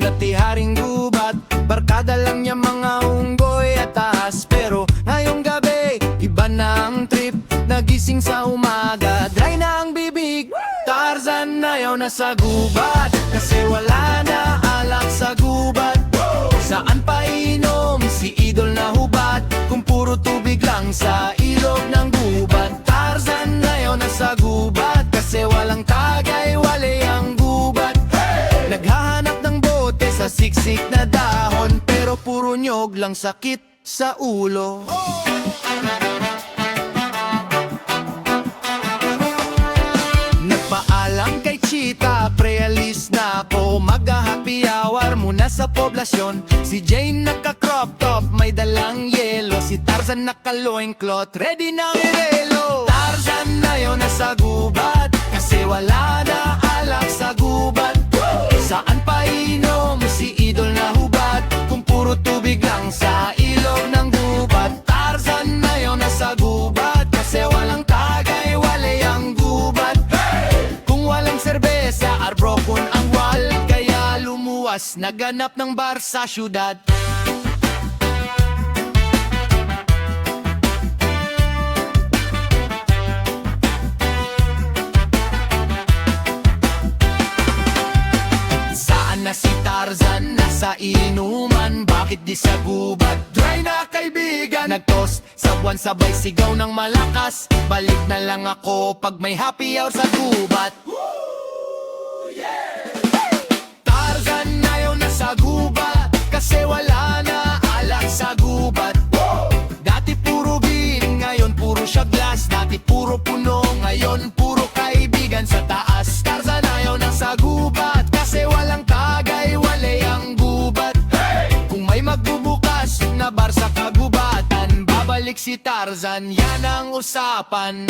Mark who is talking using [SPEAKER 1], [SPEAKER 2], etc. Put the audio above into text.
[SPEAKER 1] dati haring gubat, barkada lang niya mga unggoy at ahas. Pero ngayong gabi, iba na ang trip, nagising sa umaga, dry na ang bibig. Tarzan ayaw na sa gubat, kasi wala na alak sa gubat. Saan pa inom si idol na hubad, kung puro tubig lang sa ilog ng gubat. Tarzan ayaw na sa gubat, kasi walang tagay, wale ang gubat. Naghahanap ng bote sa siksik na dahon, pero puro nyog lang sakit sa ulo. Nagpaalam kay Cheetah, pre-alis na ako, mag-happy hour muna sa poblasyon. Si Jane naka-crop top, may dalang yelo, si Tarzan naka-loincloth, ready na irelo. Tarzan ayaw na sa gubat, kasi wala na alak sa gubat. Saan pa inom si idol na hubad, kung puro tubig lang sa ilog ng gubat. Tarzan ayaw na sa gubat, kasi walang tagay, wale ang gubat. Kung walang serbesa, arbrokon ang wal, kaya lumuwas, naganap ng bar sa syudad. Saan na si Tarzan? Nasa inuman, bakit di sa gubat? Dry na kaibigan, nag-toast sa buwan, sabay sigaw ng malakas. Balik na lang ako pag may happy hour sa gubat. Tarzan ayaw na sa gubat, kasi wala na alak sa gubat. Dati puro beer, ngayon puro siya glass. Dati puro puno, ngayon puro kaibigan sa taas. Tarzan ayaw na sa gubat, kasi walang tagay, wale ang gubat. Kung may magbubukas na bar sa kagubatan, babalik si Tarzan, yan ang usapan.